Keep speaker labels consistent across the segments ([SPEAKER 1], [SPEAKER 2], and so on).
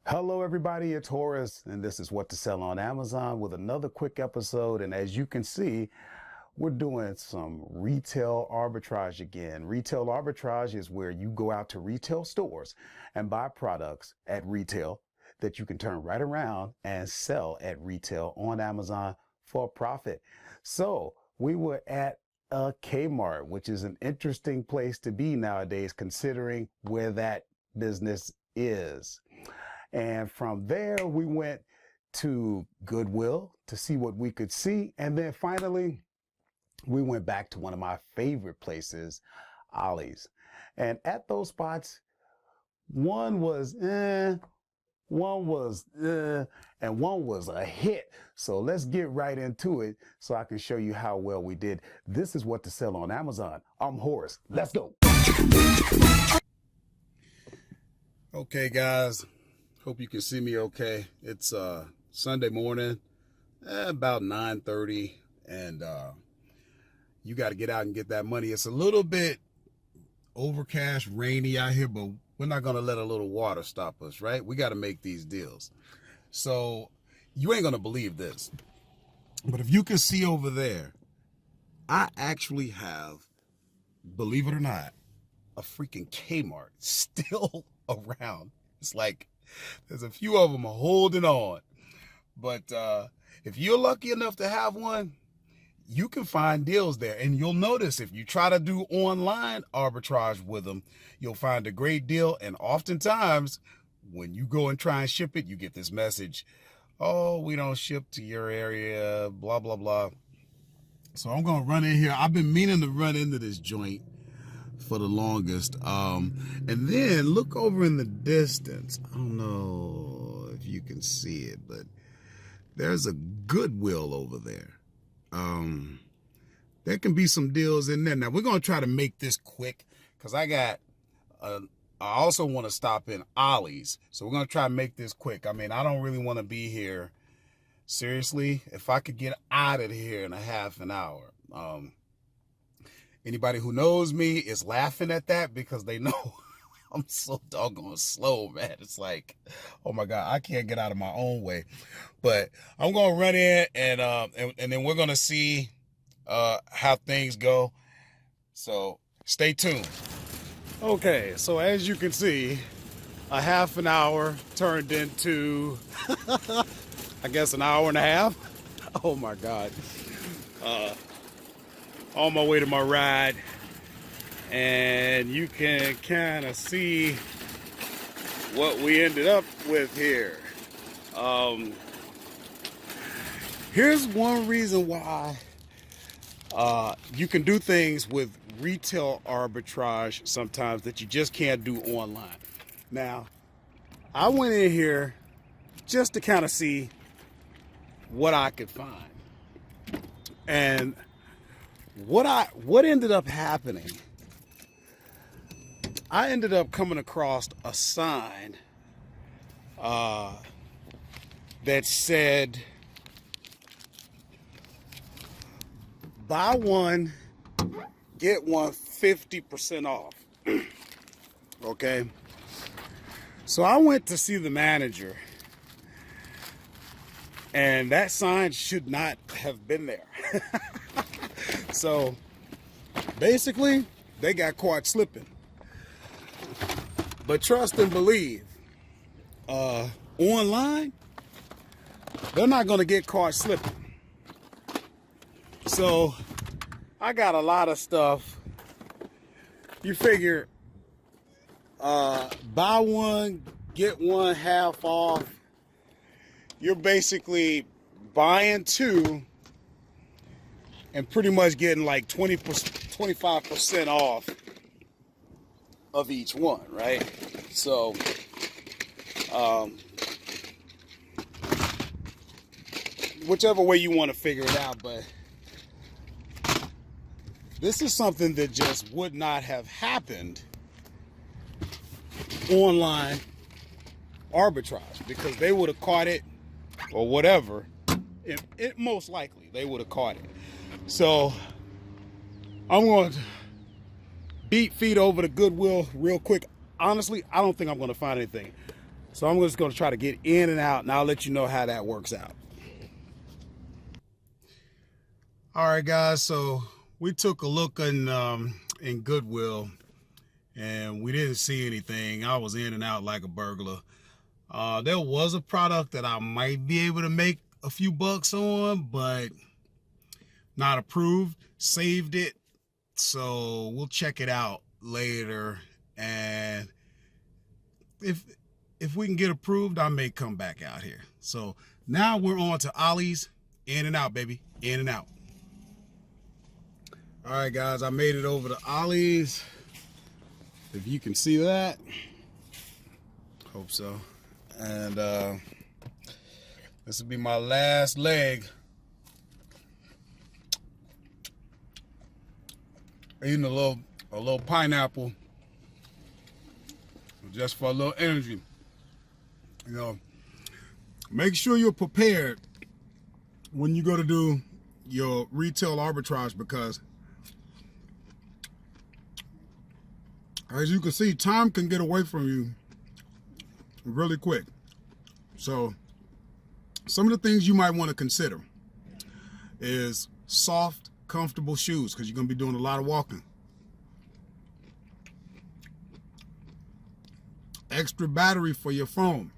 [SPEAKER 1] Hello everybody, it's Horace, and this is What to Sell on Amazon with another quick episode. And as you can see, we're doing some retail arbitrage again. Retail arbitrage is where you go out to retail stores and buy products at retail that you can turn right around and sell at retail on Amazon for a profit. So we were at a Kmart, which is an interesting place to be nowadays considering where that business is. And from there, we went to Goodwill to see what we could see. And then finally, we went back to one of my favorite places, Ollie's. And at those spots, one was and one was a hit. So let's get right into it so I can show you how well we did. This is What to Sell on Amazon. I'm Horace. Let's go. Okay, guys. Hope you can see me okay. It's Sunday morning, about 9:30, and you got to get out and get that money. It's a little bit overcast, rainy out here, but we're not going to let a little water stop us, right? We got to make these deals. So you ain't going to believe this, but if you can see over there, I actually have, believe it or not, a freaking Kmart still around. It's like there's a few of them holding on. But if you're lucky enough to have one, you can find deals there. And you'll notice if you try to do online arbitrage with them, you'll find a great deal. And oftentimes, when you go and try and ship it, you get this message, oh, we don't ship to your area, blah, blah, blah. So I'm going to run in here. I've been meaning to run into this joint for the longest. And then look over in the distance. I don't know if you can see it, but there's a Goodwill over there. There can be some deals in there. Now we're going to try to make this quick because I also want to stop in Ollie's. So we're going to try to make this quick. I mean, I don't really want to be here. Seriously, if I could get out of here in a half an hour. Anybody who knows me is laughing at that because they know I'm so doggone slow, man. It's like, oh my God, I can't get out of my own way. But I'm gonna run in and then we're gonna see how things go. So stay tuned. Okay, so as you can see, a half an hour turned into I guess an hour and a half. Oh my God. On my way to my ride, and you can kind of see what we ended up with here. Here's one reason why you can do things with retail arbitrage sometimes that you just can't do online. Now, I went in here just to kind of see what I could find, and what ended up happening, I ended up coming across a sign that said, buy one, get one 50% off. Okay. So I went to see the manager, and that sign should not have been there. So basically, they got caught slipping. But trust and believe, online, they're not going to get caught slipping. So I got a lot of stuff. You figure, buy one, get one half off. You're basically buying two and pretty much getting like 25% off of each one, right? So, whichever way you want to figure it out, but this is something that just would not have happened online arbitrage because they would have caught it or whatever. It most likely they would have caught it. So I'm going to beat feet over to Goodwill real quick. Honestly, I don't think I'm going to find anything. So I'm just going to try to get in and out, and I'll let you know how that works out. All right, guys, so we took a look in Goodwill, and we didn't see anything. I was in and out like a burglar. There was a product that I might be able to make a few bucks on, but not approved. Saved it, so we'll check it out later, and if we can get approved, I may come back out here. So now we're on to Ollie's. In and out, baby. In and out. All right, guys, I made it over to Ollie's. If you can see that. Hope so. And this will be my last leg. Eating a little pineapple just for a little energy. You know, make sure you're prepared when you go to do your retail arbitrage, because as you can see, time can get away from you really quick. So some of the things you might want to consider is soft, comfortable shoes, because you're going to be doing a lot of walking. Extra battery for your phone.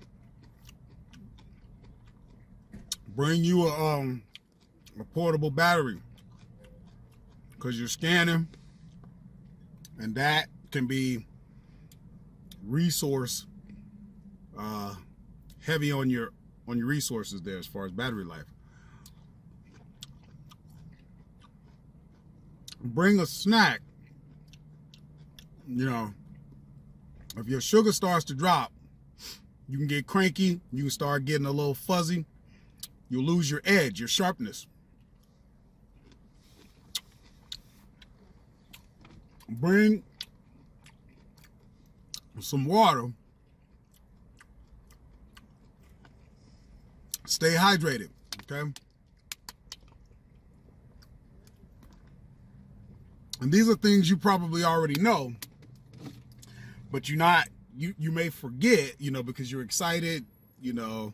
[SPEAKER 1] Bring you a portable battery, because you're scanning, and that can be resource heavy on your resources there as far as battery life. Bring a snack. You know, if your sugar starts to drop, you can get cranky, you can start getting a little fuzzy, you'll lose your edge, your sharpness. Bring some water. Stay hydrated, okay? And these are things you probably already know, but you may forget, you know, because you're excited, you know,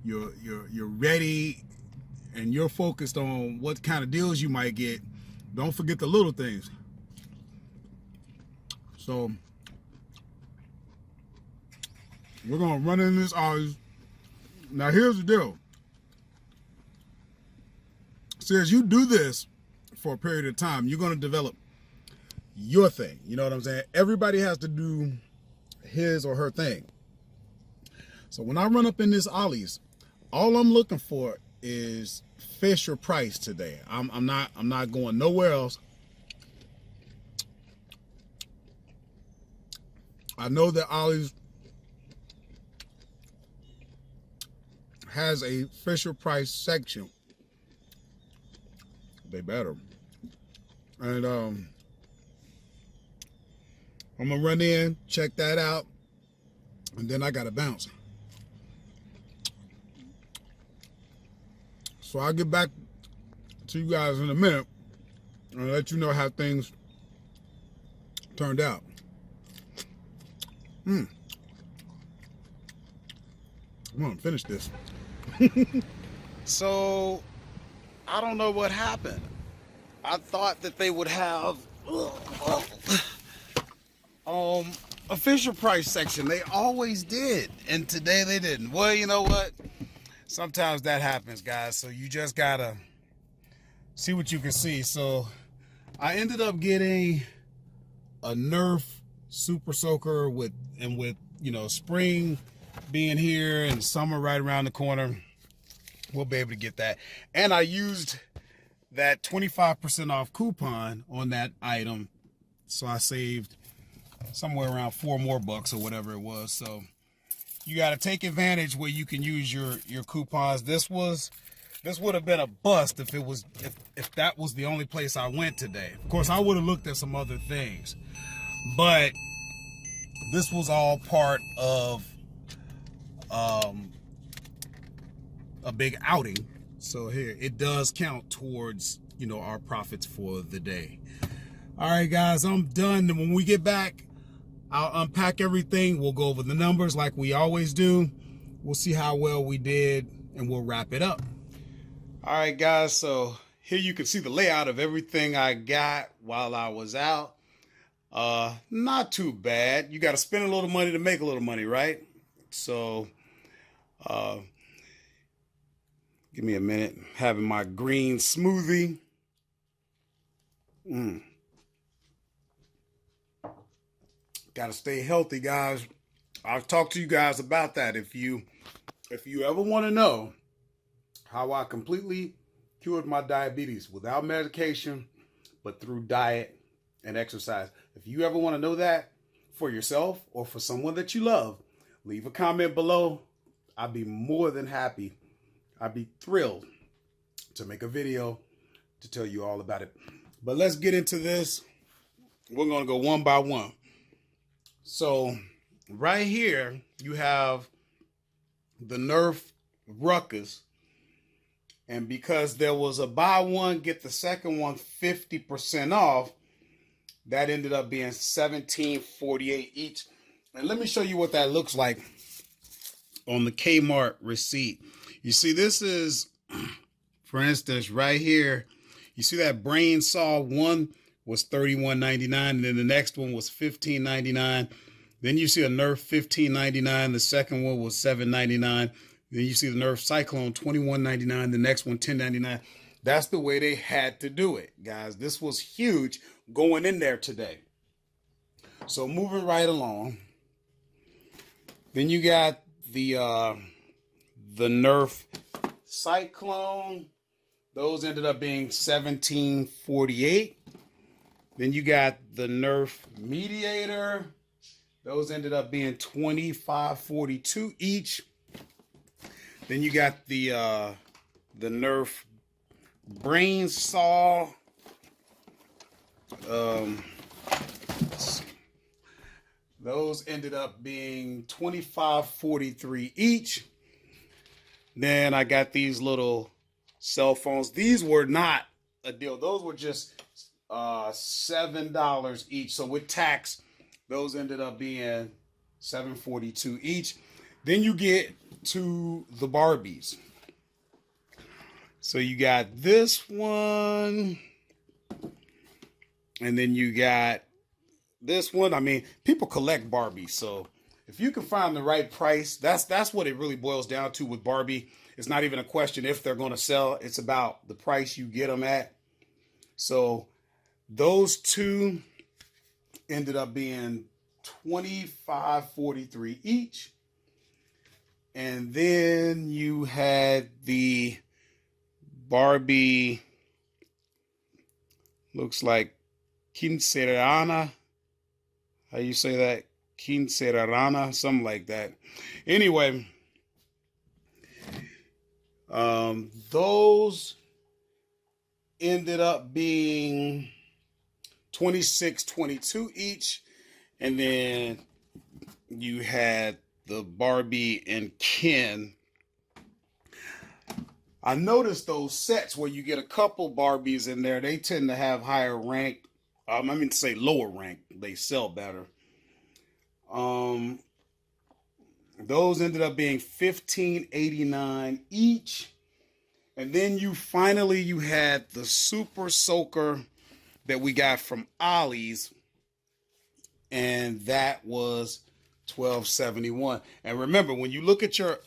[SPEAKER 1] you're ready, and you're focused on what kind of deals you might get. Don't forget the little things. So we're gonna run in this Ollie's. Now here's the deal. See, as you do this for a period of time, you're gonna develop your thing. You know what I'm saying? Everybody has to do his or her thing. So when I run up in this Ollie's, all I'm looking for is Fisher Price today. I'm not going nowhere else. I know that Ollie's has a Fisher Price section. They better. And I'm gonna run in, check that out, and then I gotta bounce. So I'll get back to you guys in a minute and let you know how things turned out. I'm gonna finish this. So I don't know what happened. I thought that they would have a Fisher Price section. They always did, and today they didn't. Well, you know what? Sometimes that happens, guys. So you just gotta see what you can see. So I ended up getting a Nerf Super Soaker with you know, spring being here and summer right around the corner. We'll be able to get that. And I used that 25% off coupon on that item, so I saved somewhere around $4 more or whatever it was. So you got to take advantage where you can use your coupons. This would have been a bust if that was the only place I went today. Of course, I would have looked at some other things, but this was all part of a big outing. So here, it does count towards, you know, our profits for the day. All right, guys, I'm done. And when we get back, I'll unpack everything. We'll go over the numbers like we always do. We'll see how well we did, and we'll wrap it up. All right, guys, so here you can see the layout of everything I got while I was out. Not too bad. You got to spend a little money to make a little money, right? So, give me a minute. Having my green smoothie. Got to stay healthy, guys. I've talked to you guys about that. If you ever want to know how I completely cured my diabetes without medication, but through diet and exercise. If you ever want to know that for yourself or for someone that you love, leave a comment below. I'd be more than happy. I'd be thrilled to make a video to tell you all about it. But let's get into this. We're going to go one by one. So right here, you have the Nerf Ruckus. And because there was a buy one, get the second one 50% off, that ended up being $17.48 each. And let me show you what that looks like on the Kmart receipt. You see, this is, for instance, right here, you see that brain saw one was $31.99, and then the next one was $15.99. Then you see a Nerf $15.99. The second one was $7.99. Then you see the Nerf Cyclone $21.99. The next one $10.99. That's the way they had to do it, guys. This was huge going in there today. So moving right along. Then you got the Nerf Cyclone. Those ended up being $17.48. Then you got the Nerf Mediator. Those ended up being $25.42 each. Then you got the Nerf Brain Saw. Those ended up being $25.43 each. Then I got these little cell phones. These were not a deal. Those were just $7 each. So with tax, those ended up being $7.42 each. Then you get to the Barbies. So you got this one, and then you got this one. I mean, people collect Barbies, so if you can find the right price, that's what it really boils down to with Barbie. It's not even a question if they're going to sell. It's about the price you get them at. So those two ended up being $25.43 each. And then you had the Barbie, looks like Quinceañera. How you say that? Quinceañera, something like that. Anyway, those ended up being $26.22 each. And then you had the Barbie and Ken. I noticed those sets where you get a couple Barbies in there, they tend to have higher rank. I mean to say lower rank. They sell better. Those ended up being $15.89 each. And then you had the Super Soaker that we got from Ollie's, and that was $12.71. And remember, when you look at your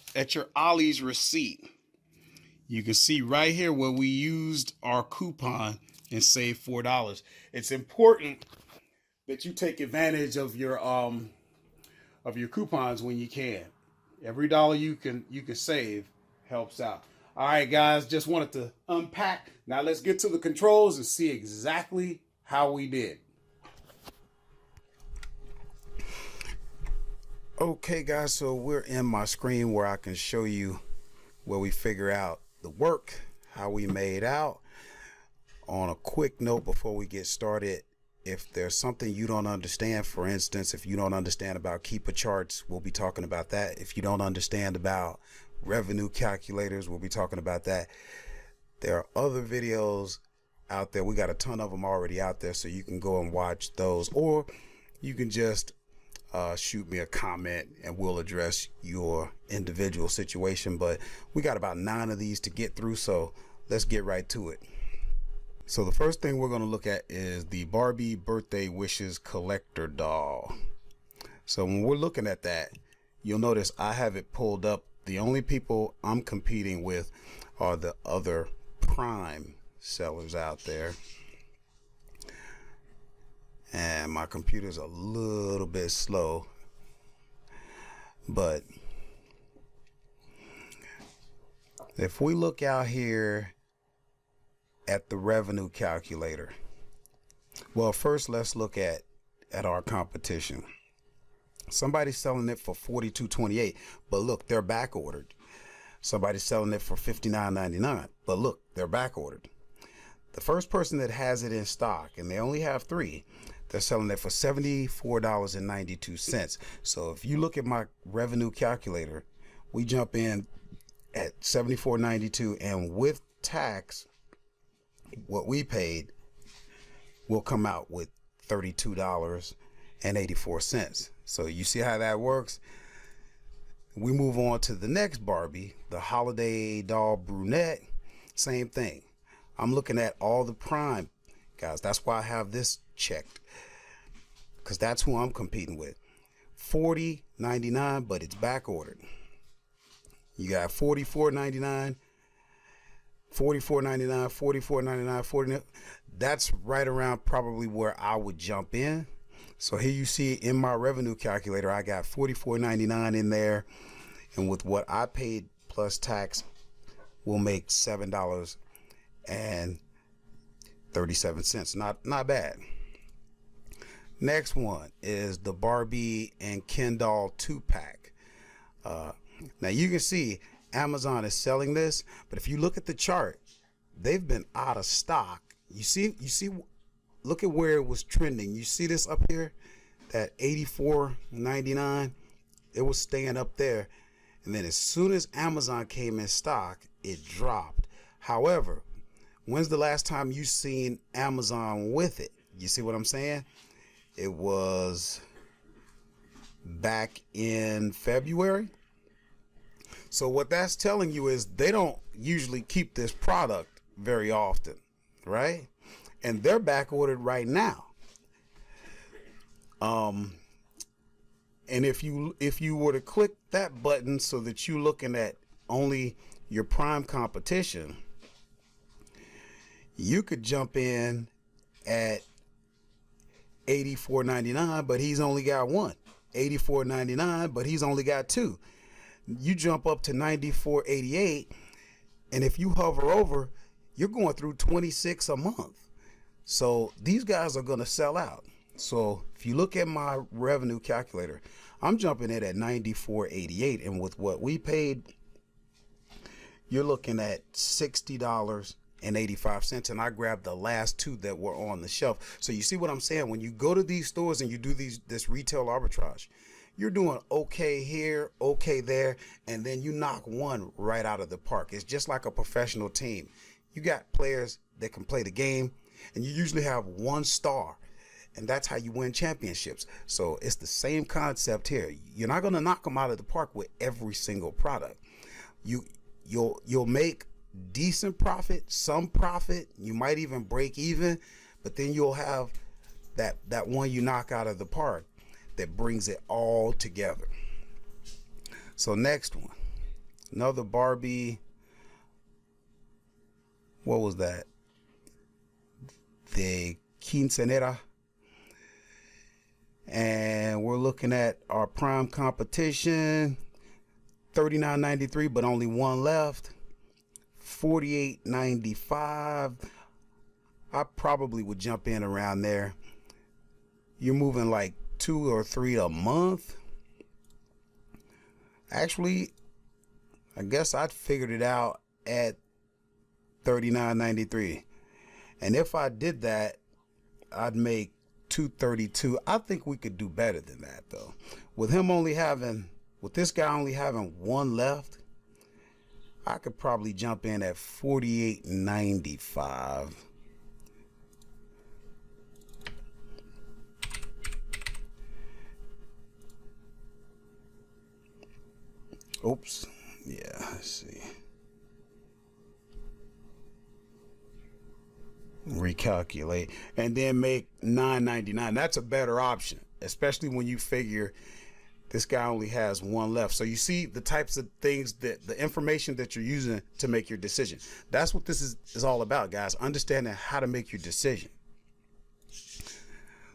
[SPEAKER 1] Ollie's receipt, you can see right here where we used our coupon and saved $4. It's important that you take advantage of your coupons when you can. Every dollar you can save helps out. All right, guys, just wanted to unpack. Now let's get to the controls and see exactly how we did. Okay, guys, so we're in my screen where I can show you where we figure out the work, how we made out. On a quick note before we get started, if there's something you don't understand, for instance, if you don't understand about keeper charts, we'll be talking about that. If you don't understand about revenue calculators, we'll be talking about that. There are other videos out there. We got a ton of them already out there, so you can go and watch those, or you can just shoot me a comment and we'll address your individual situation. But we got about 9 of these to get through, so let's get right to it. So the first thing we're going to look at is the Barbie Birthday Wishes Collector Doll. So when we're looking at that, you'll notice I have it pulled up. The only people I'm competing with are the other prime sellers out there. And my computer's a little bit slow, but if we look out here at the revenue calculator, well, first let's look at our competition. Somebody's selling it for $42.28, but look, they're back ordered. Somebody's selling it for $59.99, but look, they're back ordered. The first person that has it in stock, and they only have 3, they're selling it for $74.92. So if you look at my revenue calculator, we jump in at $74.92, and with tax, what we paid will come out with $32.84. So you see how that works? We move on to the next Barbie, the Holiday Doll Brunette. Same thing. I'm looking at all the prime guys. That's why I have this checked, because that's who I'm competing with. $40.99, but it's back ordered. You got $44.99, $44.99, $44.99, $40. That's right around probably where I would jump in. So here you see in my revenue calculator, I got $44.99 in there, and with what I paid plus tax, we'll make $7.37. Not bad. Next one is the Barbie and Ken Doll 2-pack. Now you can see Amazon is selling this, but if you look at the chart, they've been out of stock. You see, look at where it was trending. You see this up here, that $84.99. It was staying up there, and then as soon as Amazon came in stock, it dropped. However, when's the last time you seen Amazon with it? You see what I'm saying? It was back in February. So what that's telling you is they don't usually keep this product very often, right? And they're back ordered right now. And if you were to click that button so that you're looking at only your prime competition, you could jump in at $84.99, but he's only got 1. $84.99, but he's only got 2. You jump up to $94.88, and if you hover over, you're going through 26 a month. So these guys are going to sell out. So if you look at my revenue calculator, I'm jumping in at $94.88, and with what we paid, you're looking at $60.85, and I grabbed the last 2 that were on the shelf. So you see what I'm saying? When you go to these stores and you do this retail arbitrage, you're doing okay here, okay there, and then you knock one right out of the park. It's just like a professional team. You got players that can play the game, and you usually have 1 star, and that's how you win championships. So it's the same concept here. You're not going to knock them out of the park with every single product. You'll make decent profit, some profit. You might even break even, but then you'll have that one you knock out of the park that brings it all together. So next one, another Barbie. What was that? The Quinceanera. And we're looking at our prime competition, $39.93, but only 1 left. $48.95. I probably would jump in around there. You're moving like 2 or 3 a month. Actually, I guess I figured it out at $39.93. And if I did that, I'd make $232. I think we could do better than that though. With this guy only having 1 left, I could probably jump in at $48.95. Oops. Yeah, let's see. Recalculate and then make $9.99. That's a better option, especially when you figure this guy only has one left. So you see the types of things, that the information that you're using to make your decision. That's what this is all about, guys. Understanding how to make your decision.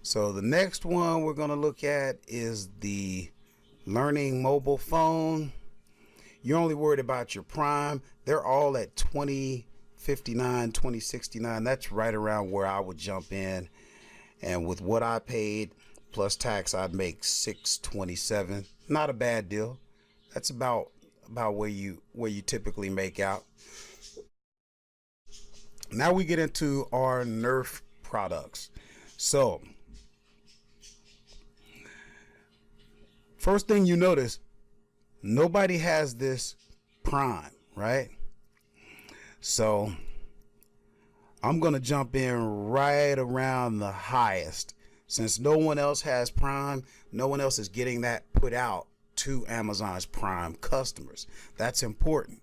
[SPEAKER 1] So the next one we're going to look at is the learning mobile phone. You're only worried about your prime. They're all at $20.59, $20.69. That's right around where I would jump in. And with what I paid plus tax, I'd make $6.27. Not a bad deal. That's about where you typically make out. Now we get into our Nerf products. So first thing you notice, nobody has this prime, right? So I'm going to jump in right around the highest. Since no one else has prime, no one else is getting that put out to Amazon's prime customers. That's important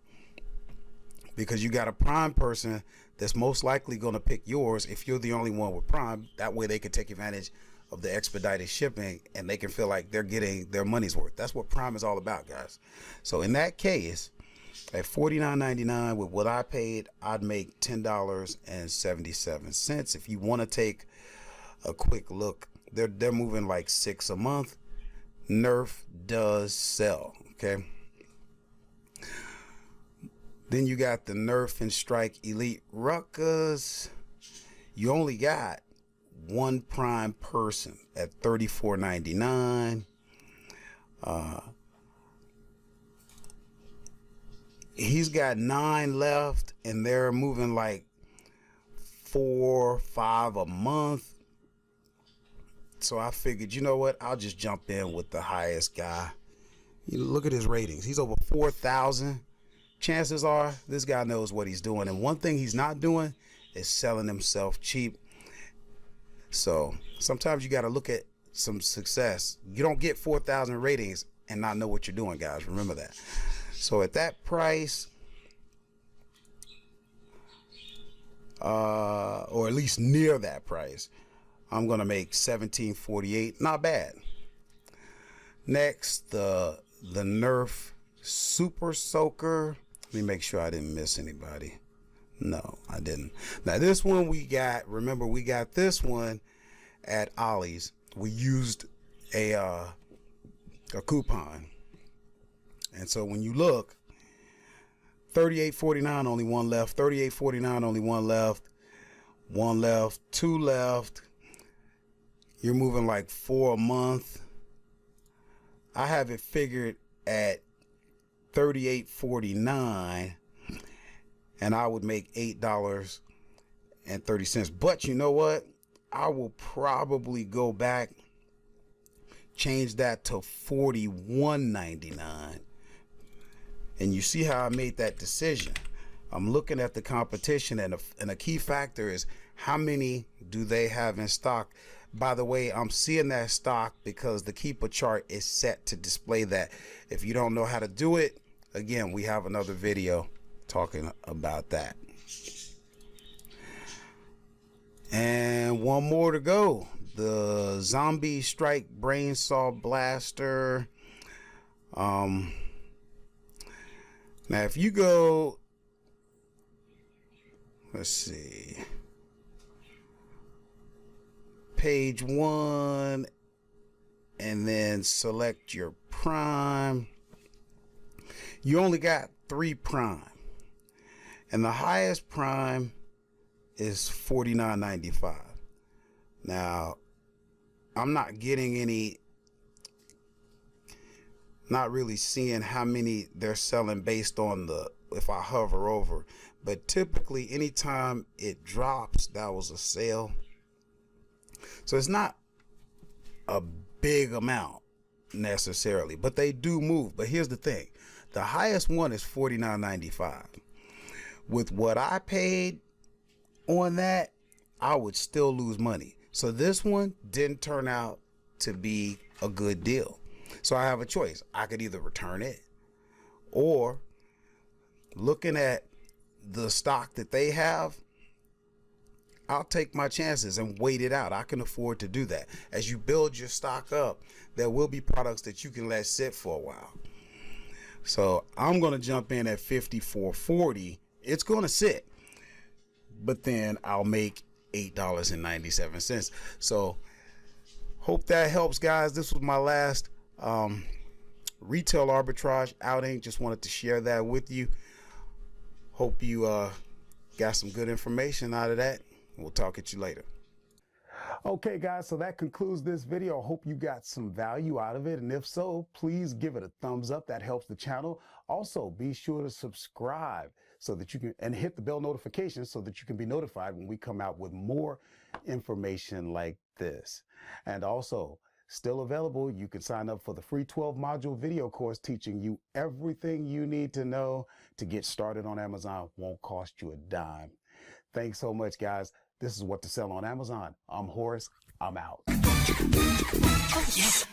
[SPEAKER 1] because you got a prime person that's most likely going to pick yours if you're the only one with prime. That way they can take advantage of the expedited shipping and they can feel like they're getting their money's worth. That's what prime is all about, guys. So in that case, at $49.99 with what I paid, I'd make $10.77. If you want to take a quick look, they're moving like 6 a month. Nerf does sell, okay? Then you got the Nerf and Strike Elite Ruckus. You only got one prime person at $34.99. He's got 9 left and they're moving like 4, 5 a month. So I figured, you know what, I'll just jump in with the highest guy. You look at his ratings. He's over 4,000. Chances are this guy knows what he's doing. And one thing he's not doing is selling himself cheap. So sometimes you got to look at some success. You don't get 4,000 ratings and not know what you're doing, guys. Remember that. So at that price, or at least near that price, I'm going to make $17.48. Not bad. Next, the Nerf Super Soaker. Let me make sure I didn't miss anybody. No, I didn't. Now this one we got, remember we got this one at Ollie's. We used a coupon. And so when you look, $38.49, only one left. $38.49, only one left. One left, 2 left. You're moving like 4 a month. I have it figured at $38.49, and I would make $8.30. But you know what? I will probably go back, change that to $41.99. And you see how I made that decision. I'm looking at the competition, and a key factor is how many do they have in stock. By the way, I'm seeing that stock because the keeper chart is set to display that. If you don't know how to do it, again, we have another video talking about that. And one more to go. The Zombie Strike Brain Saw Blaster. Now if you go, let's see, page 1 and then select your prime, you only got 3 prime, and the highest prime is $49.95. Now I'm not getting any, not really seeing how many they're selling based on the, if I hover over, but typically anytime it drops, that was a sale. So it's not a big amount necessarily, but they do move. But here's the thing, the highest one is $49.95. With what I paid on that, I would still lose money. So this one didn't turn out to be a good deal. So I have a choice. I could either return it, or looking at the stock that they have, I'll take my chances and wait it out. I can afford to do that. As you build your stock up, there will be products that you can let sit for a while. So I'm going to jump in at 54.40. It's going to sit, but then I'll make $8.97. So hope that helps, guys. This was my last retail arbitrage outing. Just wanted to share that with you. Hope you got some good information out of that. We'll talk at you later. Okay, guys, so that concludes this video. I hope you got some value out of it. And if so, please give it a thumbs up. That helps the channel. Also, be sure to subscribe so that you can, and hit the bell notification so that you can be notified when we come out with more information like this. And also, still available, you can sign up for the free 12-module video course teaching you everything you need to know to get started on Amazon. Won't cost you a dime. Thanks so much, guys. This is What to Sell on Amazon. I'm Horace. I'm out. Oh, yes.